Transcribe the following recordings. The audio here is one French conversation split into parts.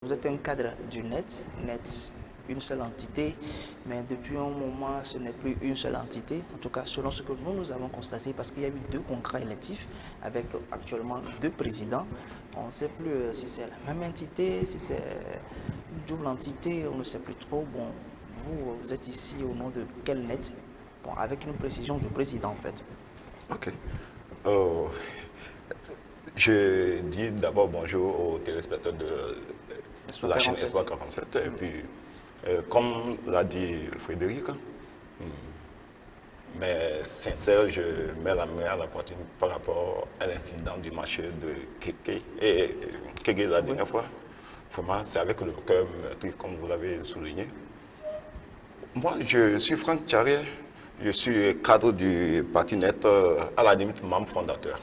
vous êtes un cadre du net, une seule entité, mais depuis un moment, ce n'est plus une seule entité, en tout cas selon ce que nous avons constaté, parce qu'il y a eu 2 congrès électifs avec actuellement 2 présidents. On ne sait plus si c'est la même entité, si c'est une double entité, on ne sait plus trop. Bon, vous êtes ici au nom de quel net? Bon, avec une précision de président en fait. Ok. Je dis d'abord bonjour aux téléspectateurs de la chaîne Espoir 47. Et puis, comme l'a dit Frédéric, mais sincère, je mets la main à la poitrine par rapport à l'incident du match de Kéké la dernière fois. Vraiment, c'est avec le cœur meurtri, comme vous l'avez souligné. Moi, je suis Franck Tcharier, je suis cadre du Parti Net, à la limite membre fondateur.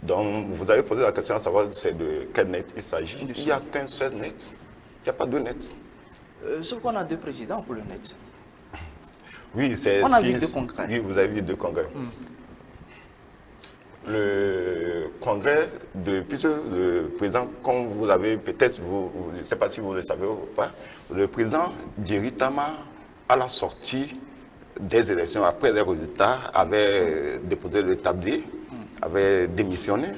Donc, vous avez posé la question à savoir c'est de quel net il s'agit. Il n'y a qu'un seul net, il n'y a pas deux nets. Sauf qu'on a 2 présidents pour le net. Oui, c'est on a vu 2 congrès. Oui, vous avez vu 2 congrès. Le congrès, puisque le président, comme vous l'avez peut-être, je ne sais pas si vous le savez ou pas, le président Jerry Tama, à la sortie des élections, après les résultats, avait déposé le tablier, avait démissionné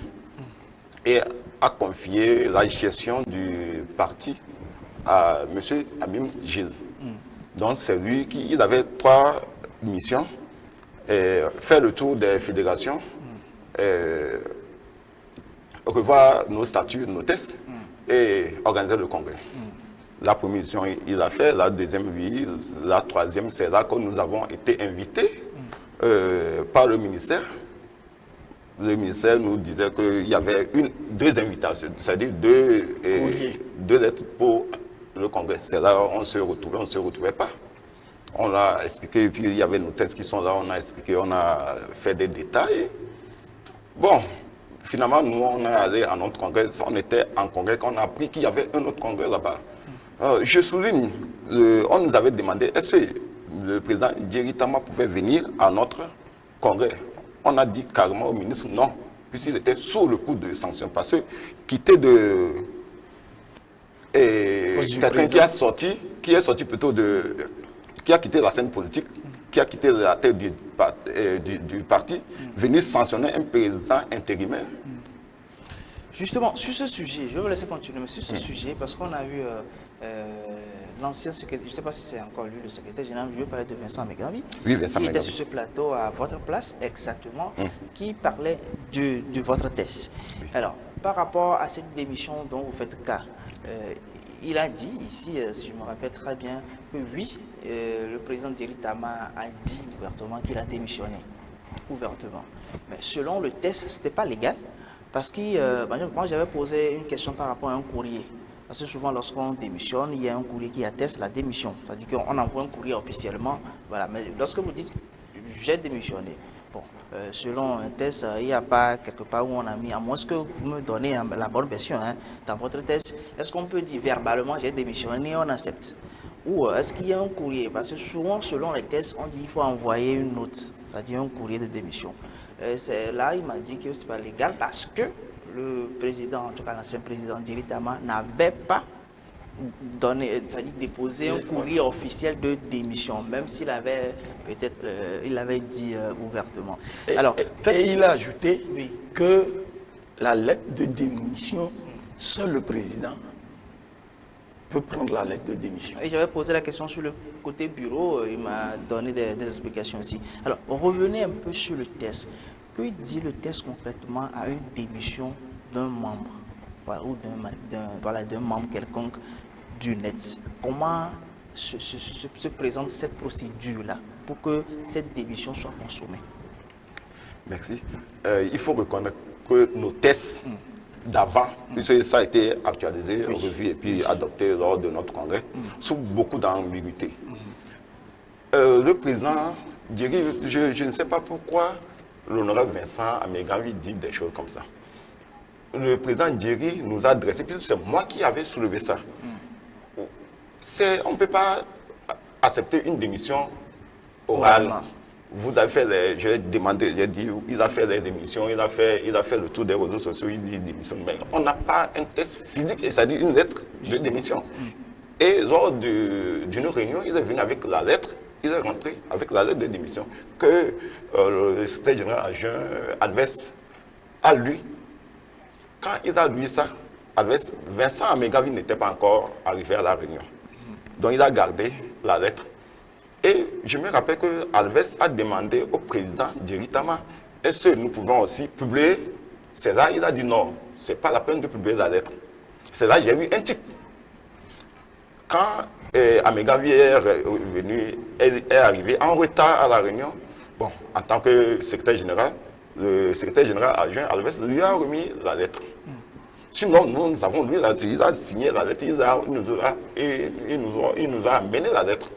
et a confié la gestion du parti à M. Amim Gilles. Donc c'est lui qui il avait 3 missions, faire le tour des fédérations, revoir nos statuts, nos tests et organiser le congrès. La première mission, il a fait, la deuxième, oui, la troisième, c'est là que nous avons été invités par le ministère. Le ministère nous disait qu'il y avait 2 invitations, c'est-à-dire 2 lettres pour le congrès. C'est là où on se retrouvait pas. On a expliqué, puis il y avait nos textes qui sont là, on a expliqué, on a fait des détails. Bon, finalement, nous, on est allé à notre congrès, on était en congrès, on a appris qu'il y avait un autre congrès là-bas. Je souligne, on nous avait demandé, est-ce que le président Jerry Tama pouvait venir à notre congrès? On a dit carrément au ministre non, puisqu'il était sous le coup de sanctions, parce que quitter de... quelqu'un qui est sorti plutôt de... qui a quitté la scène politique, qui a quitté la tête du parti, venir sanctionner un président intérimaire. Justement, sur ce sujet, je vais vous laisser continuer, mais sur ce sujet, parce qu'on a eu l'ancien secrétaire, je ne sais pas si c'est encore lui le secrétaire général, je veux parler de Vincent Megavi, oui, Vincent qui Megavi était sur ce plateau à votre place, exactement, qui parlait de votre test. Oui. Alors, par rapport à cette démission dont vous faites cas, il a dit ici, si je me rappelle très bien, que oui, le président Jerry Tama a dit ouvertement qu'il a démissionné, ouvertement. Mais selon le test, ce n'était pas légal, parce que moi j'avais posé une question par rapport à un courrier. Parce que souvent lorsqu'on démissionne, il y a un courrier qui atteste la démission. C'est-à-dire qu'on envoie un courrier officiellement, voilà. Mais lorsque vous dites j'ai démissionné, bon, selon un test, il n'y a pas quelque part où on a mis, à moins que vous me donnez la bonne version, hein, dans votre test, est-ce qu'on peut dire verbalement j'ai démissionné, on accepte? Ou est-ce qu'il y a un courrier? Parce que souvent, selon les tests, on dit qu'il faut envoyer une note, c'est-à-dire un courrier de démission. Là, il m'a dit que ce n'est pas légal parce que le président, en tout cas l'ancien président Jerry Tama, n'avait pas donné, c'est-à-dire déposé un courrier officiel de démission, même s'il avait peut-être, il l'avait dit ouvertement. Alors, et il a ajouté que la lettre de démission, seul le président peut prendre la lettre de démission. Et j'avais posé la question sur le côté bureau, il m'a donné des explications aussi. Alors, revenez un peu sur le test. Que dit le test concrètement à une démission d'un membre, voilà, ou d'un membre quelconque du net? Comment se présente cette procédure-là pour que cette démission soit consommée? Merci. Il faut reconnaître que nos tests d'avant, puisque ça a été actualisé, revu et puis adopté lors de notre congrès, sous beaucoup d'ambiguïté. Le président Jerry, je ne sais pas pourquoi l'honorable Vincent Megavi dit des choses comme ça. Le président Jerry nous a adressé, puisque c'est moi qui avais soulevé ça. On ne peut pas accepter une démission orale. vous avez fait j'ai demandé, j'ai dit, il a fait des émissions, il a fait le tour des réseaux sociaux, il dit démissionne. Mais on n'a pas un test physique, c'est-à-dire une lettre de démission. Et lors d'une réunion, il est venu avec la lettre, il est rentré avec la lettre de démission que le secrétaire général adjoint Alves a lu. Quand il a lu ça, Alves, Vincent Amégavi n'était pas encore arrivé à la réunion. Donc il a gardé la lettre. Et je me rappelle que Alves a demandé au président Jerry Tama, est-ce que nous pouvons aussi publier? C'est là il a dit non, ce n'est pas la peine de publier la lettre. C'est là j'ai eu un tic. Quand Amégavi est arrivé en retard à la réunion, bon, en tant que secrétaire général, le secrétaire général adjoint Alves lui a remis la lettre. Sinon, nous avons lu la lettre, il a signé la lettre, il nous a amené la lettre.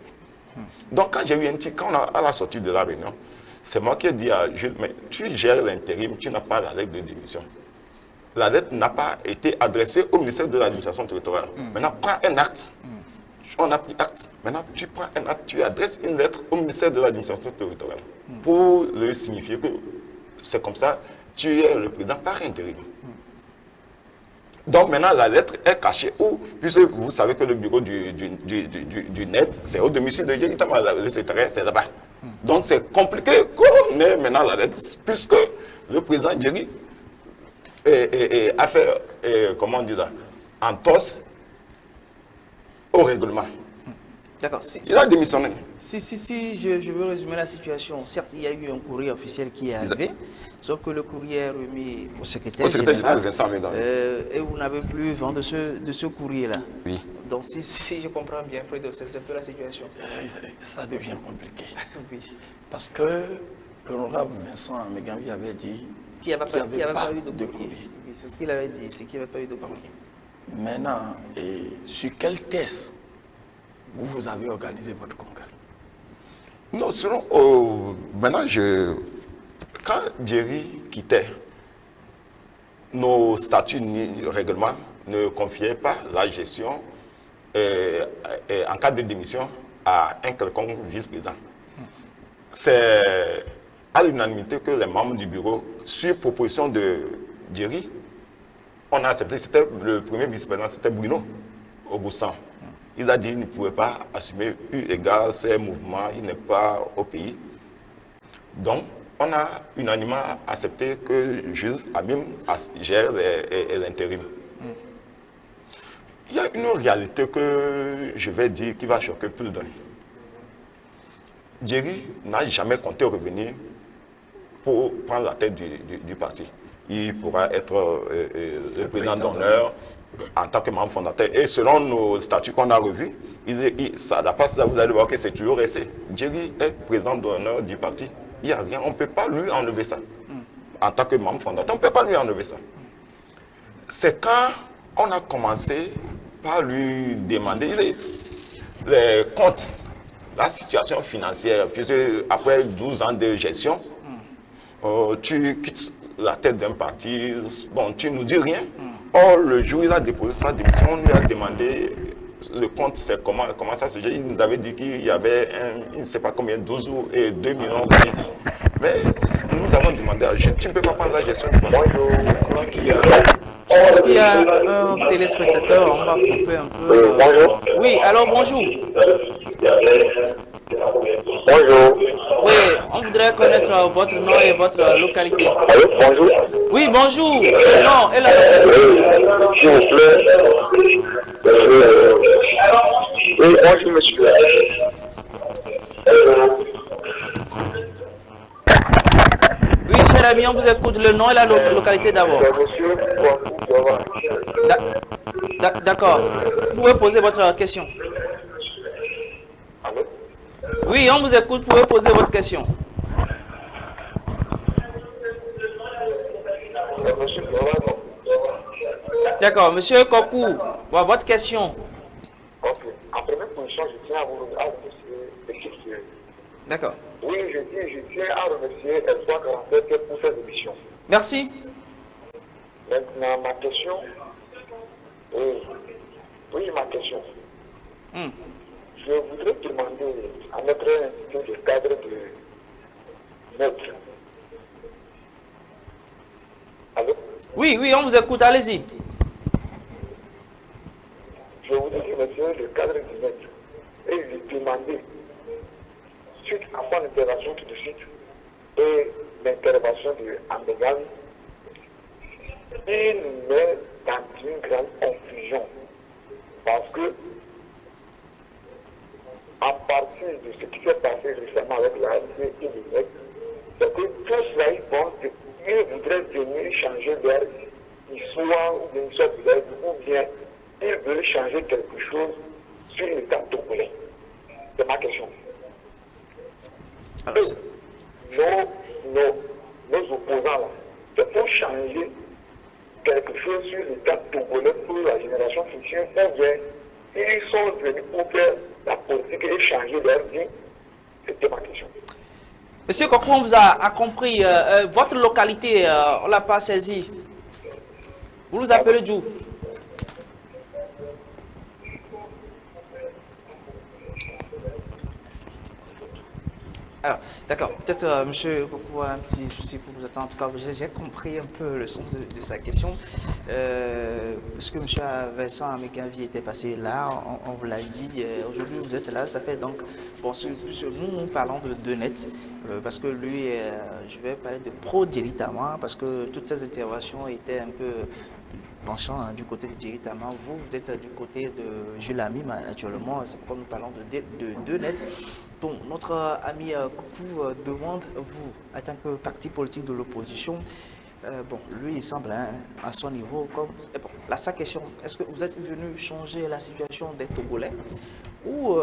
Donc, quand j'ai eu un petit, à la sortie de la réunion, c'est moi qui ai dit à Jules, mais tu gères l'intérim, tu n'as pas la lettre de démission. La lettre n'a pas été adressée au ministère de l'administration territoriale. Maintenant, prends un acte. On a pris acte. Maintenant, tu prends un acte, tu adresses une lettre au ministère de l'administration territoriale pour lui signifier que c'est comme ça, tu es le président par intérim. Donc maintenant, la lettre est cachée où, puisque vous savez que le bureau du net, c'est au domicile de Jerry Tama, le secrétaire, c'est là-bas. Donc c'est compliqué qu'on ait maintenant la lettre, puisque le président Jerry a fait, comment on dit là, entorse au règlement. D'accord. Il a démissionné. Si je veux résumer la situation. Certes, il y a eu un courrier officiel qui est arrivé, sauf que le courrier est remis au secrétaire général. Vincent Amégavi. Et vous n'avez plus vent de ce courrier-là. Oui. Donc, si je comprends bien, Fredo, c'est un peu la situation. Ça devient compliqué. Oui. Parce que l'honorable Vincent Amégavi avait dit Qu'il n'y avait pas eu de de courrier. courrier. Oui, c'est ce qu'il avait dit, c'est qu'il n'y avait pas eu de courrier. Maintenant, sur quel test vous avez organisé votre congrès? Non, selon, maintenant, quand Jerry quittait, nos statuts ni règlements ne confiaient pas la gestion en cas de démission à un quelconque vice-président. C'est à l'unanimité que les membres du bureau, sur proposition de Jerry, on a accepté, c'était le premier vice-président, c'était Bruno Augustin. Il a dit qu'il ne pouvait pas assumer eu égard ces mouvements, il n'est pas au pays. Donc, on a unanimement accepté que Jules Abim gère l'intérim. Il y a une réalité que je vais dire qui va choquer plus d'un. Jerry n'a jamais compté revenir pour prendre la tête du parti. Il pourra être le président d'honneur en tant que membre fondateur. Et selon nos statuts qu'on a revus, d'après ça, vous allez voir que c'est toujours resté. Jerry est président d'honneur du parti. Il n'y a rien, on ne peut pas lui enlever ça. En tant que membre fondateur, on ne peut pas lui enlever ça. C'est quand on a commencé par lui demander les comptes, la situation financière, puisque après 12 ans de gestion, tu quittes la tête d'un parti, bon, tu ne nous dis rien. Or, le jour où il a déposé sa démission, on lui a demandé le compte, c'est comment ça se gère. Il nous avait dit qu'il y avait il ne sait pas combien, 12 ou 2 millions. Mais nous avons demandé à Jules, tu ne peux pas prendre la gestion du parti. Je crois qu'il y a... Est-ce qu'il y a un téléspectateur? On va couper un peu. Bonjour. Oui, alors bonjour. Bonjour. Oui, on voudrait connaître votre nom et votre localité. Allô, bonjour. Oui, bonjour. Non, et la localité. S'il vous plaît. Oui, bonjour, monsieur. Oui, cher ami, on vous écoute le nom et la localité d'abord. Monsieur D'accord. Vous pouvez poser votre question. Allô? Oui, on vous écoute, vous pouvez poser votre question. Monsieur D'accord, monsieur Kokou, votre question. Ok. En première position, je tiens à vous remercier l'équipe. D'accord. Oui, je tiens à remercier S347 pour cette émission. Merci. Maintenant, ma question. Oui, ma question. Je voudrais demander à notre institut de cadre neutre. Allô? Oui, oui, on vous écoute, allez-y. Je vous dis, monsieur, le cadre du net, et lui demander, suite à son intervention tout de suite, et l'intervention de Ambegan, il nous met dans une grande confusion. Parce que, à partir de ce qui s'est passé récemment avec la RC et le net, c'est que tous cela, ils voudraient venir changer leur histoire ou bien une sorte de règle, ou bien ils veulent changer quelque chose sur l'état togolais. C'est ma question. Alors, Nos opposants là, c'est pour changer quelque chose sur l'état togolais pour la génération future, ou bien ils sont venus pour faire la politique et changer leur vie. C'était ma question. Monsieur Kokou, on vous a compris. Votre localité, on ne l'a pas saisi. Vous nous appelez d'où? Alors, d'accord. Peut-être, monsieur Kokou a un petit souci pour vous attendre. En tout cas, j'ai compris un peu le sens de sa question. Parce que monsieur Vincent Amegavi était passé là, on vous l'a dit. Aujourd'hui, vous êtes là. Ça fait donc... Bon, nous parlons de net. Parce que lui, je vais parler de pro-Dieritama, parce que toutes ces interventions étaient un peu penchant du côté de Dieritama. Vous êtes du côté de Jules Ami, naturellement, c'est pourquoi nous parlons de net. Bon, notre ami Kokou demande, vous, en tant que parti politique de l'opposition, bon, lui, il semble à son niveau, comme... Bon, là, sa question, est-ce que vous êtes venu changer la situation des Togolais ou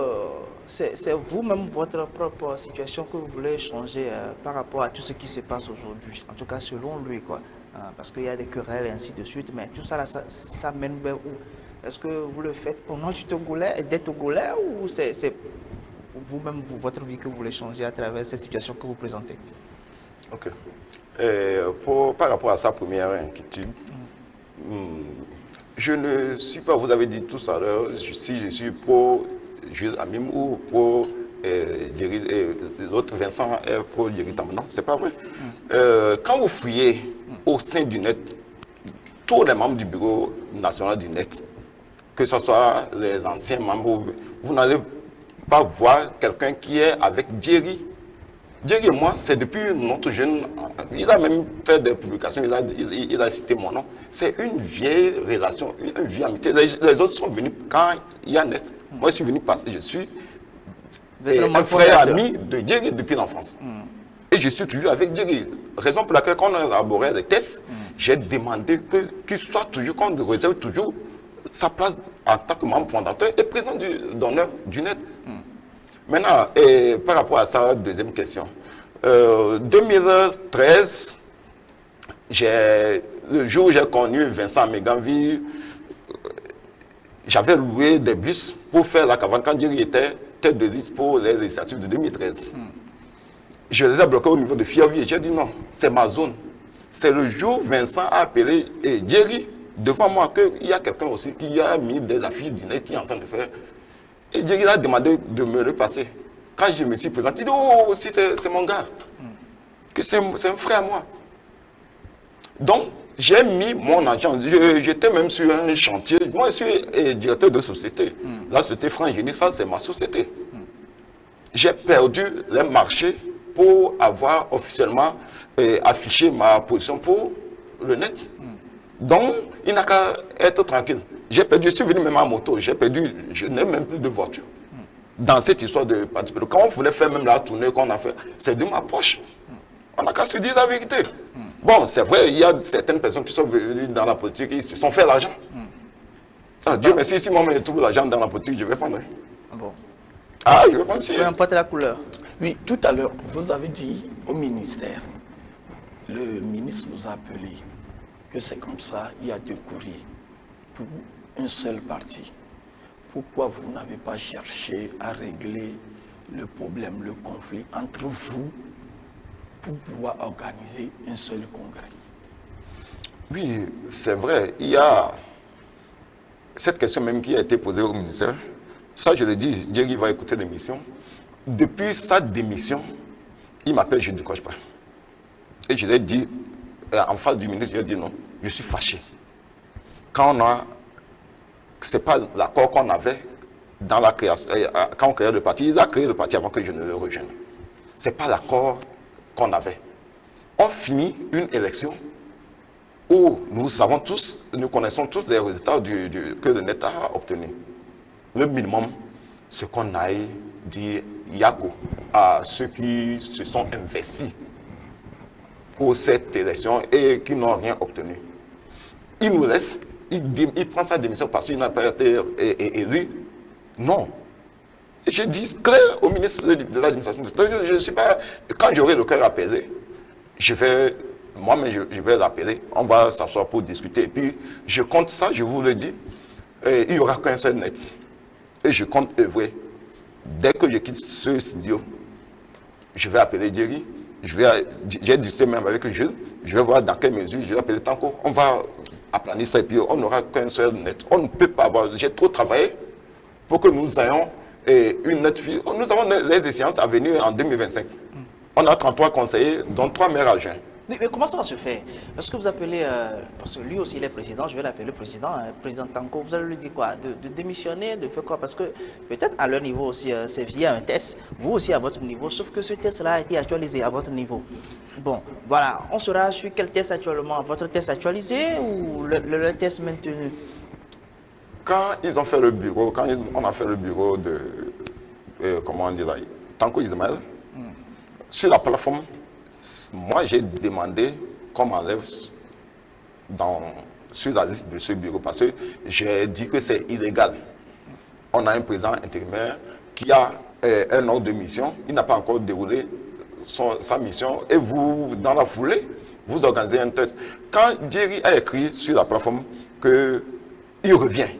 c'est vous-même, votre propre situation que vous voulez changer par rapport à tout ce qui se passe aujourd'hui, en tout cas selon lui, quoi. Parce qu'il y a des querelles et ainsi de suite, mais tout ça, là, ça mène vers où? Est-ce que vous le faites au nom du Togolais, des Togolais, ou c'est vous-même, votre vie que vous voulez changer à travers ces situations que vous présentez? Ok. Par rapport à sa première inquiétude, je ne suis pas, vous avez dit tout à l'heure, si je suis pro Jules Amim ou pro l'autre Vincent est pro Dieritama. Non, c'est pas vrai. Quand vous fouillez au sein du net, tous les membres du bureau national du net, que ce soit les anciens membres, vous n'allez pas voir quelqu'un qui est avec Djeri. Djeri et moi, c'est depuis notre jeune... Il a même fait des publications, il a cité mon nom. C'est une vieille relation, une vieille amitié. Les autres sont venus quand il y a net. Moi, je suis venu parce que je suis un frère ami de Djeri depuis l'enfance. Et je suis toujours avec Djeri. Raison pour laquelle, quand on a élaboré les tests, j'ai demandé qu'il soit toujours, qu'on réserve toujours sa place en tant que membre fondateur et président d'honneur du net. Maintenant, par rapport à sa deuxième question, 2013, le jour où j'ai connu Vincent Amegavi, j'avais loué des bus pour faire la caravane quand Djeri était tête de liste pour les législatives de 2013. Je les ai bloqués au niveau de Fiavi et j'ai dit non, c'est ma zone. C'est le jour où Vincent a appelé Djeri devant moi qu'il y a quelqu'un aussi qui a mis des affiches du net qui est en train de faire. Et Djeri a demandé de me le passer. Quand je me suis présenté, il dit oh, si c'est mon gars, que c'est un frère à moi. Donc, j'ai mis mon argent. J'étais même sur un chantier. Moi, je suis directeur de société. La société Frangénie, ça, c'est ma société. J'ai perdu les marchés pour avoir officiellement affiché ma position pour le net. Donc, il n'a qu'à être tranquille. J'ai perdu, je suis venu même en moto, j'ai perdu, je n'ai même plus de voiture. Dans cette histoire de participer. Quand on voulait faire même la tournée qu'on a fait, c'est de ma poche. On n'a qu'à se dire la vérité. Bon, c'est vrai, il y a certaines personnes qui sont venues dans la politique, ils se sont fait l'argent. Dieu merci, si moi je trouve l'argent dans la politique, je vais prendre. Bon. Ah, je vais prendre si. Peu importe la couleur. Oui, tout à l'heure, vous avez dit au ministère, le ministre nous a appelé que c'est comme ça, il y a deux courriers pour un seul parti. Pourquoi vous n'avez pas cherché à régler le problème, le conflit entre vous pour pouvoir organiser un seul congrès? Oui, c'est vrai. Il y a cette question même qui a été posée au ministère. Ça, je l'ai dit, Djeri va écouter l'émission. Depuis sa démission, Il m'appelle, je ne décroche pas. Et je lui ai dit, en face du ministre, je lui ai dit non, je suis fâché. Quand on a, ce n'est pas l'accord qu'on avait dans la création, quand on créait le parti, ils ont créé le parti avant que je ne le rejoigne. Ce n'est pas l'accord qu'on avait. On finit une élection où nous savons tous, nous connaissons tous les résultats que le NET a obtenus. Le minimum, c'est qu'on aille dire Yago à ceux qui se sont investis pour cette élection et qui n'ont rien obtenu. Il nous laisse, il prend sa démission parce qu'il n'a pas été élu. Non. Et je dis clair au ministre de l'administration. Je ne sais pas, quand j'aurai le cœur apaisé, je vais l'appeler, on va s'asseoir pour discuter. Et puis, je compte ça, je vous le dis, il n'y aura qu'un seul net. Et je compte œuvrer. Dès que je quitte ce studio, je vais appeler Jerry. J'ai discuté même avec le juge. Je vais voir dans quelle mesure je vais appeler Tanko. On va aplanir ça et puis on n'aura qu'un seul net. On ne peut pas avoir. J'ai trop travaillé pour que nous ayons une net fille. Nous avons les échéances à venir en 2025. On a 33 conseillers, dont 3 maires adjoints. Mais comment ça va se faire? Est-ce que vous appelez, parce que lui aussi il est président, je vais l'appeler le président, président Tanko, vous allez lui dire quoi? De démissionner, de faire quoi? Parce que peut-être à leur niveau aussi, c'est via un test, vous aussi à votre niveau, sauf que ce test-là a été actualisé à votre niveau. Bon, voilà, on sera sur quel test actuellement? Votre test actualisé ou le test maintenu? Quand ils ont fait le bureau, on a fait le bureau de, comment on dit là, Tanko Ismaël, sur la plateforme, moi, j'ai demandé qu'on m'enlève sur la liste de ce bureau parce que j'ai dit que c'est illégal. On a un président intérimaire qui a un ordre de mission, il n'a pas encore déroulé sa mission et vous, dans la foulée, vous organisez un test. Quand Jerry a écrit sur la plateforme qu'il revient,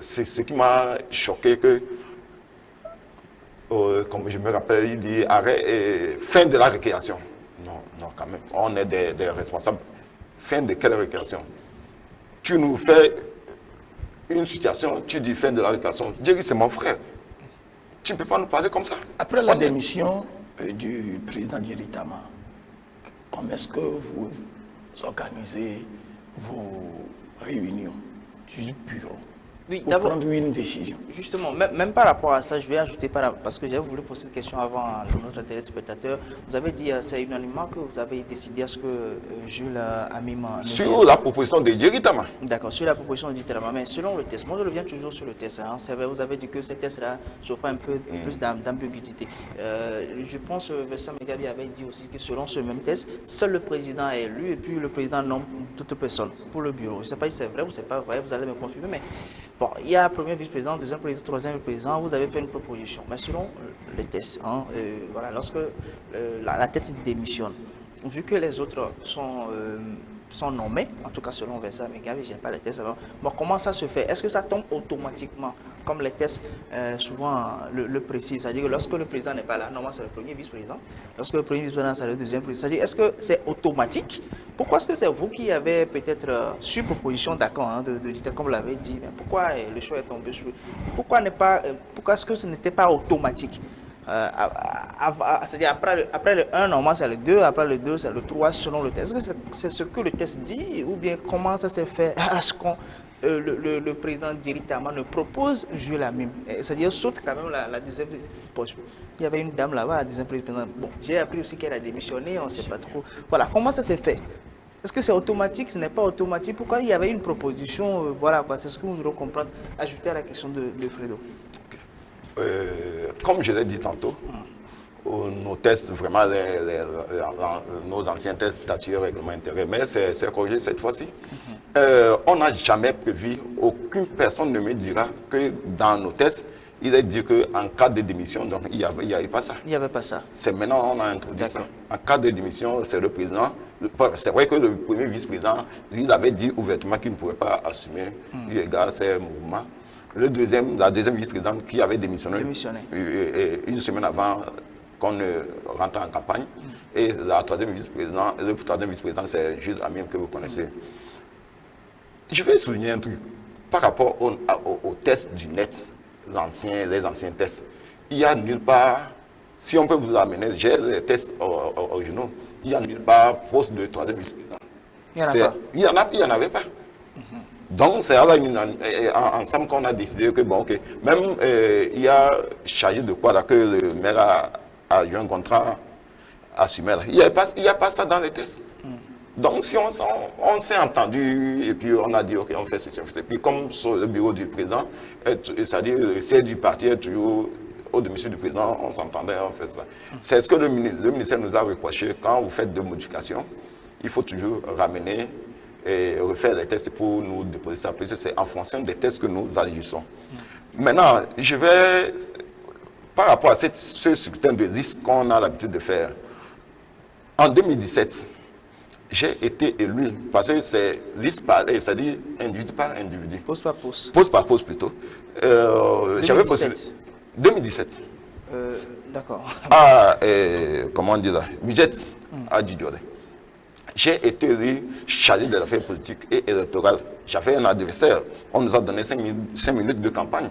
c'est ce qui m'a choqué que comme je me rappelle, il dit arrêt et fin de la récréation. Non, non, quand même, on est des responsables. Fin de quelle récréation? Tu nous fais une situation, tu dis fin de la récréation. Jerry, c'est mon frère. Tu ne peux pas nous parler comme ça. Après la démission du président Jerry Tama, comment est-ce que vous organisez vos réunions du bureau? Oui, pour prendre une décision. Justement, même par rapport à ça, je vais ajouter, parce que j'avais voulu poser cette question avant notre téléspectateur. Vous avez dit, c'est unanimement que vous avez décidé à ce que Jules Amim... Sur la proposition de Jerry Tama. D'accord, sur la proposition de Jerry Tama. Mais selon le test, moi je reviens toujours sur le test. Hein. C'est vrai, vous avez dit que ce test-là s'offre un peu plus d'ambiguïté. Je pense que Vincent Megabi avait dit aussi que selon ce même test, seul le président est élu et puis le président nomme toute personne pour le bureau. Je ne sais pas si c'est vrai ou c'est pas vrai, vous allez me confirmer, mais... Bon, il y a premier vice-président, deuxième président, troisième vice-président, vous avez fait une proposition. Mais selon les tests, hein, voilà, lorsque la tête démissionne, vu que les autres sont nommés, en tout cas selon Vincent Megabi, je n'ai pas les tests alors. Bon, comment ça se fait? Est-ce que ça tombe automatiquement, comme les tests souvent le précisent? C'est-à-dire que lorsque le président n'est pas là, normalement c'est le premier vice-président. Lorsque le premier vice-président, c'est le deuxième président. C'est-à-dire, est-ce que c'est automatique? Pourquoi est-ce que c'est vous qui avez peut-être sur proposition d'accord, hein, comme vous l'avez dit, mais pourquoi le choix est tombé sur... Pourquoi est-ce que ce n'était pas automatique? C'est-à-dire après le 1, normalement c'est le 2, après le 2 c'est le 3 selon le test. Est-ce que c'est ce que le test dit ou bien comment ça s'est fait à ce qu'on le président Jerry Tama ne propose Jules Amim? C'est-à-dire saute quand même la deuxième poche. Il y avait une dame là-bas, la deuxième présidente. Bon, j'ai appris aussi qu'elle a démissionné, on ne sait pas trop. Voilà, comment ça s'est fait? Est-ce que c'est automatique? Ce n'est pas automatique. Pourquoi il y avait une proposition? Voilà quoi, c'est ce que nous devons comprendre. Ajouter à la question de Fredo. Comme je l'ai dit tantôt, nos tests, vraiment, nos anciens tests, statut, règlement intérieur, mais c'est corrigé cette fois-ci. On n'a jamais prévu, aucune personne ne me dira que dans nos tests, il est dit qu'en cas de démission, donc il n'y avait pas ça. Il n'y avait pas ça. C'est maintenant on a introduit ça. En cas de démission, c'est le président. C'est vrai que le premier vice-président, lui, avait dit ouvertement qu'il ne pouvait pas assumer eu égard à ces mouvements. La deuxième vice-présidente qui avait démissionné une semaine avant qu'on rentre en campagne. Et le troisième vice-président, c'est Jules Amim que vous connaissez. Je vais souligner un truc. Par rapport au test du net, les anciens tests, il n'y a nulle part Si on peut vous amener, j'ai les tests originaux. Il n'y en a pas poste de troisième vice-président. Il n'y en a pas. Il n'y en avait pas. Donc, c'est ensemble qu'on a décidé que, bon, ok, même il y a chargé de quoi là, que le maire a eu un contrat assumé. Là. Il n'y a pas ça dans les tests. Donc, si on s'est entendu et puis on a dit, ok, on fait ceci, on fait ça. Puis, comme sur le bureau du président, c'est-à-dire le siège du parti est toujours au domicile du président, on s'entendait, on fait ça. C'est ce que le ministère nous a reproché. Quand vous faites des modifications, il faut toujours ramener et refaire les tests pour nous déposer ça. C'est en fonction des tests que nous agissons. Maintenant, je vais, par rapport à ce scrutin de liste qu'on a l'habitude de faire, en 2017, j'ai été élu, parce que c'est liste par, c'est-à-dire individu par individu. Poste par poste. Poste par poste plutôt. J'avais postulé. 2017. D'accord. Comment dire là, Musette à Djidjodé. J'ai été élu chargé de l'affaire politique et électorale. J'avais un adversaire. On nous a donné 5 minutes de campagne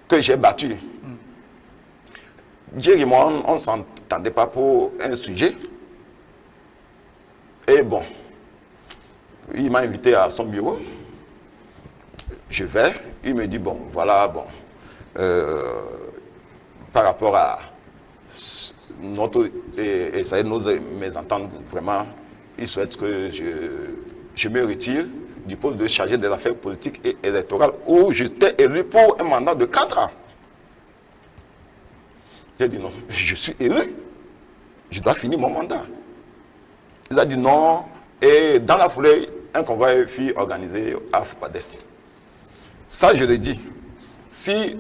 que j'ai battu. Jerry et moi, on ne s'entendait pas pour un sujet. Et bon, il m'a invité à son bureau. Je vais, il me dit, bon, voilà, bon, par rapport à notre, et ça nos mésententes, vraiment, il souhaite que je me retire du poste de chargé des affaires politiques et électorales où j'étais élu pour un mandat de 4 ans. J'ai dit non, je suis élu, je dois finir mon mandat. Il a dit non, et dans la foulée, un convoi fut organisé à Fupades. Ça, je l'ai dit. Si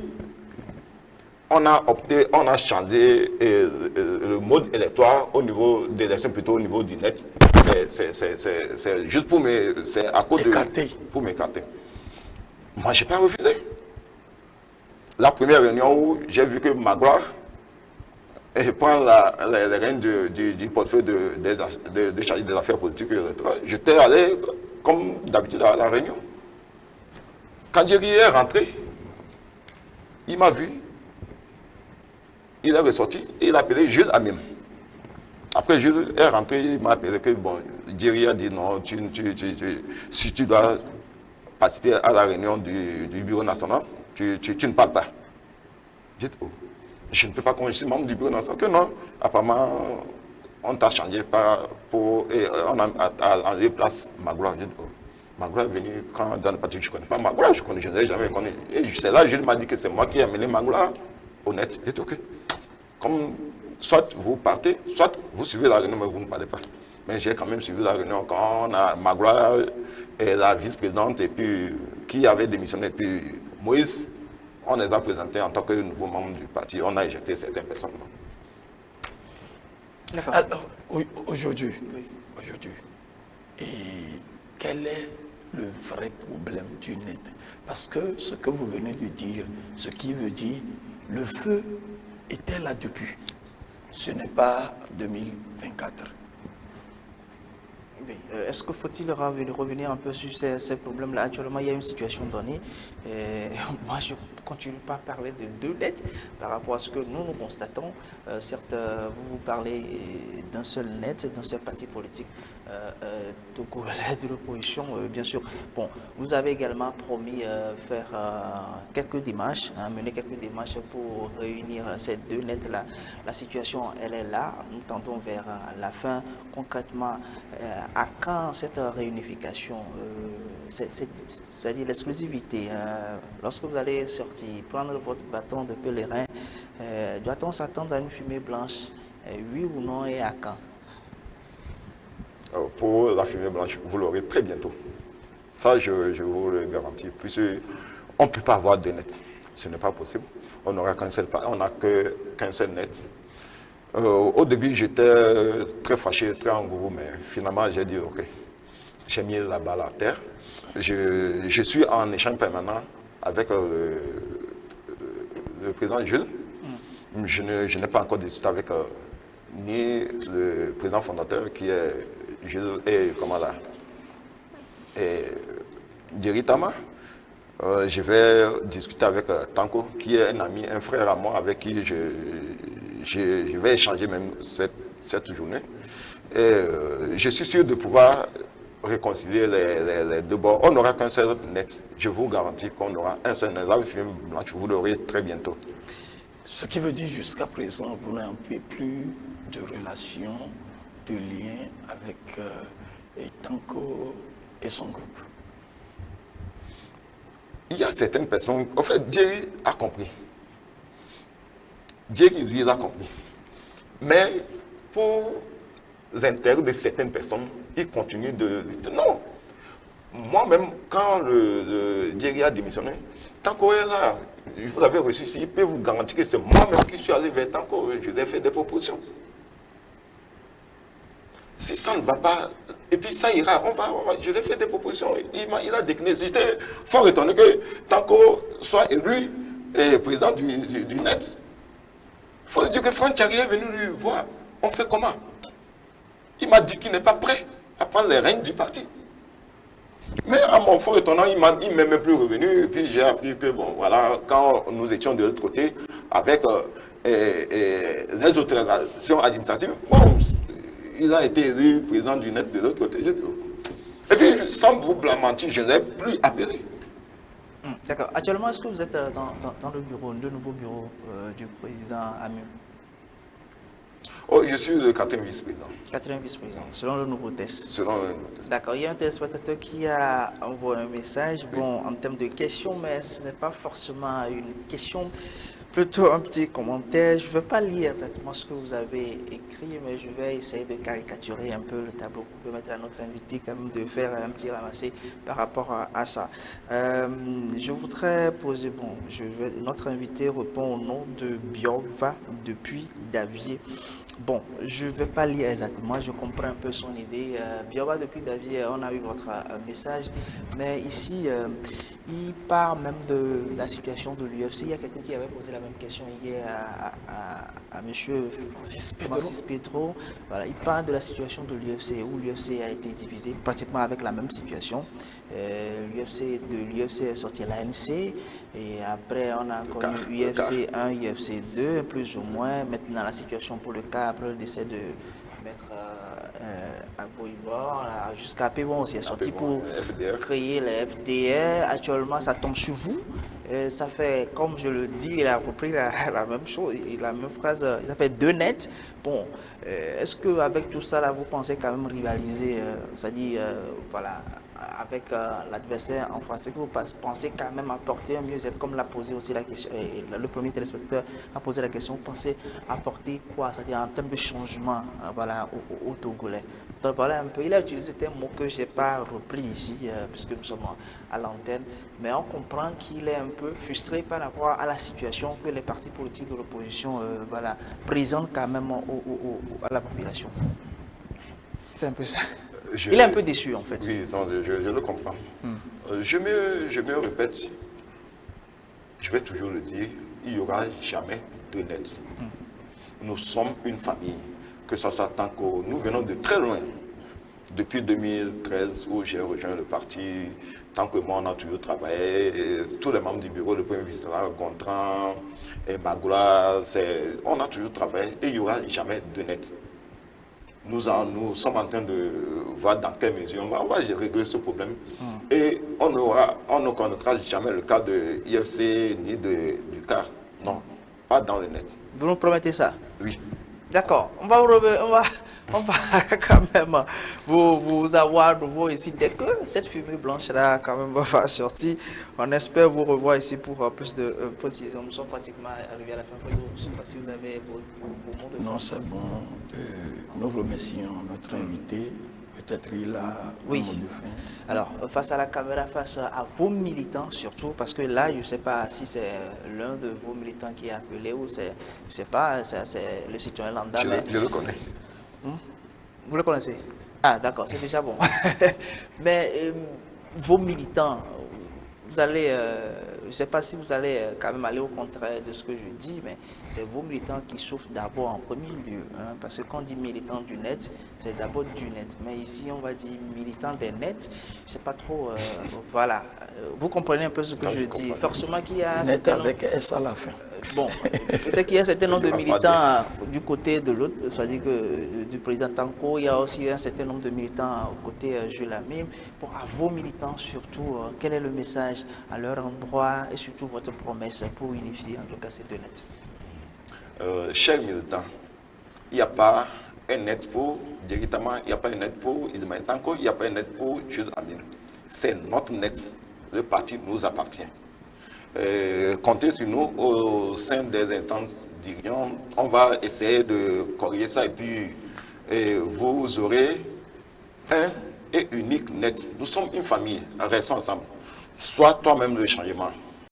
on a opté, on a changé le mode électoral au niveau d'élection, plutôt au niveau du net, c'est juste pour c'est à cause pour m'écarter. Moi, je n'ai pas refusé. La première réunion où j'ai vu que Magloire prend les rênes du portefeuille de chargé des affaires politiques et électorales, j'étais allé comme d'habitude à la réunion. Quand Jerry est rentré, il m'a vu, il est ressorti et il a appelé Jules Amim. Après, Jules est rentré, il m'a appelé que bon, Jerry a dit non, si tu dois participer à la réunion du bureau national, tu ne parles pas. J'ai dit, oh, je ne peux pas, quand je suis membre du bureau national, que non, apparemment, on t'a changé et on a enlevé place Magloire. J'ai dit, oh. Magloire est venu quand dans le parti que je ne connais pas. Magloire, je ne l'ai jamais connu. Et c'est là, Jules m'a dit que c'est moi qui ai amené Magloire honnête. J'ai dit, ok. Comme soit vous partez, soit vous suivez la réunion, mais vous ne parlez pas. Mais j'ai quand même suivi la réunion quand on a Magloire et la vice-présidente, et puis qui avait démissionné, et puis Moïse, on les a présentés en tant que nouveaux membres du parti. On a éjecté certaines personnes. Alors, aujourd'hui, et quel est le vrai problème du net? Parce que ce que vous venez de dire, ce qui veut dire, le feu était là depuis. Ce n'est pas 2024. Est-ce qu'il faut-il revenir un peu sur ces problèmes-là? Actuellement, il y a une situation donnée. Moi, je ne continue pas à parler de deux nets par rapport à ce que nous constatons. Certes, vous parlez d'un seul net, d'un seul parti politique. De l'opposition, bien sûr. Bon, vous avez également promis faire quelques démarches, mener quelques démarches pour réunir ces deux nets-là. La situation, elle est là. Nous tendons vers la fin. Concrètement, à quand cette réunification, c'est-à-dire l'exclusivité, lorsque vous allez sortir, prendre votre bâton de pèlerin, doit-on s'attendre à une fumée blanche, oui ou non, et à quand? Pour la fumée blanche, vous l'aurez très bientôt. Ça, je vous le garantis. On ne peut pas avoir deux nets. Ce n'est pas possible. On n'aura qu'un seul net. Au début, j'étais très fâché, très engourou, mais finalement, j'ai dit, ok, j'ai mis la balle à terre. Je suis en échange permanent avec le président Jules. Je n'ai pas encore discuté avec ni le président fondateur qui est Jules et comment là, et Jerry Tama. Je vais discuter avec Tanko, qui est un ami, un frère à moi, avec qui je vais échanger même cette journée. Et je suis sûr de pouvoir réconcilier les deux bords. On n'aura qu'un seul net. Je vous garantis qu'on aura un seul net. Là, vous l'aurez très bientôt. Ce qui veut dire jusqu'à présent, vous n'avez plus de relations, de liens avec Tanko et son groupe. Il y a certaines personnes, en fait, Jerry a compris. Jerry, lui, a compris. Mais pour l'intérêt de certaines personnes, il continue de... Non. Moi-même, quand le Jerry a démissionné, Tanko est là. Vous l'avez reçu ici, il peut vous garantir que c'est moi-même qui suis allé vers Tanko. Je lui ai fait des propositions. Si ça ne va pas, et puis ça ira, je lui ai fait des propositions. Il a décliné. J'étais fort étonné que Tanko soit élu président du net. Il faut dire que Franck Tchari est venu lui voir. On fait comment? Il m'a dit qu'il n'est pas prêt à prendre les rênes du parti. Mais à mon fort étonnant, il ne m'est même plus revenu. Et puis j'ai appris que, bon, voilà, quand nous étions de l'autre côté, avec les autorisations administratives, bon, il a été élu président du net de l'autre côté. Et puis, sans vous mentir, je ne l'ai plus appelé. D'accord. Actuellement, est-ce que vous êtes dans le bureau, le nouveau bureau du président Amim? Oh, je suis le 4e vice-président. 4e vice-président, selon le nouveau test. Selon le nouveau test. D'accord. Il y a un téléspectateur qui a envoyé un message, bon, en termes de questions, mais ce n'est pas forcément une question, plutôt un petit commentaire. Je ne vais pas lire exactement ce que vous avez écrit, mais je vais essayer de caricaturer un peu le tableau pour permettre à notre invité quand même de faire un petit ramassé par rapport à ça. Je voudrais poser, bon, notre invité répond au nom de Biova depuis Davier. Bon, je ne vais pas lire exactement, je comprends un peu son idée. Biova depuis Davier, on a eu votre message, mais ici, il part même de la situation de l'UFC. Il y a quelqu'un qui avait posé la même question hier à M. Francis Pedro. Voilà, il parle de la situation de l'UFC, où l'UFC a été divisé pratiquement avec la même situation. L'UFC est sorti à l'ANC, et après on a connu UFC 1, UFC 2, plus ou moins. Maintenant la situation pour le cas, après le décès de Maître Agboibor, jusqu'à Pébon aussi est sorti pour créer les FDR. Actuellement ça tombe sur vous. Ça fait, comme je le dis, il a repris la même chose, la même phrase, ça fait 2 nets. Bon, est-ce qu'avec tout ça, là, vous pensez quand même rivaliser, c'est-à-dire, voilà, avec l'adversaire en face? Est-ce que vous pensez quand même apporter un mieux-être, comme l'a posé aussi la question, le premier téléspectateur a posé la question, vous pensez apporter quoi, c'est-à-dire en termes de changement, voilà, au Togolais? Donc voilà un peu, il a utilisé un mot que je n'ai pas repris ici, puisque nous sommes à l'antenne, mais on comprend qu'il est un peu frustré par rapport à la situation que les partis politiques de l'opposition voilà, présentent quand même à la population. C'est un peu ça. Il est un peu déçu en fait. Oui, non, je le comprends. Je me répète, je vais toujours le dire, il n'y aura jamais de net. Nous sommes une famille, que ce soit tant que nous venons de très loin. Depuis 2013 où j'ai rejoint le parti, tant que moi on a toujours travaillé, tous les membres du bureau, le premier vice-président, Gontran et Magoula, on a toujours travaillé et il n'y aura jamais de net. Nous sommes en train de voir dans quelle mesure on va régler ce problème. Et on ne connaîtra jamais le cas de IFC ni du CAR. Non, pas dans le net. Vous nous promettez ça? Oui. D'accord, on va quand même vous avoir nouveau ici. Dès que cette fumée blanche là quand même va sortir, on espère vous revoir ici pour plus de précisions. Nous sommes pratiquement arrivés à la fin. Je ne sais pas si vous avez vos mots de fin. Non, c'est bon. Nous remercions notre invité. Peut-être il a un mot de fin. Alors, face à la caméra, face à vos militants surtout, parce que là, je ne sais pas si c'est l'un de vos militants qui est appelé ou c'est, je ne sais pas, c'est le citoyen lambda. Je le connais. Vous le connaissez? Ah, d'accord, c'est déjà bon. Mais vos militants, vous allez, je ne sais pas si vous allez quand même aller au contraire de ce que je dis, mais c'est vos militants qui souffrent d'abord en premier lieu. Hein, parce que quand on dit militant du net, c'est d'abord du net. Mais ici, on va dire militant des nets, je ne sais pas trop, voilà. Vous comprenez un peu ce que je dis. Forcément qu'il y a... Net avec S à la fin. Bon, peut-être qu'il y a un certain nombre de militants du côté de l'autre, c'est-à-dire que du président Tanko, il y a aussi un certain nombre de militants au côté Jules Lamim. Bon, à vos militants surtout, quel est le message à leur endroit et surtout votre promesse pour unifier en tout cas ces deux nets? Chers militants, il n'y a pas un net pour, directement, il n'y a pas un net pour Ismaël Tanko, il n'y a pas un net pour Jules Lamim. C'est notre net. Le parti nous appartient. Comptez sur nous au sein des instances dirigeantes. On va essayer de corriger ça et puis vous aurez un et unique net. Nous sommes une famille, restons ensemble. Sois toi-même le changement.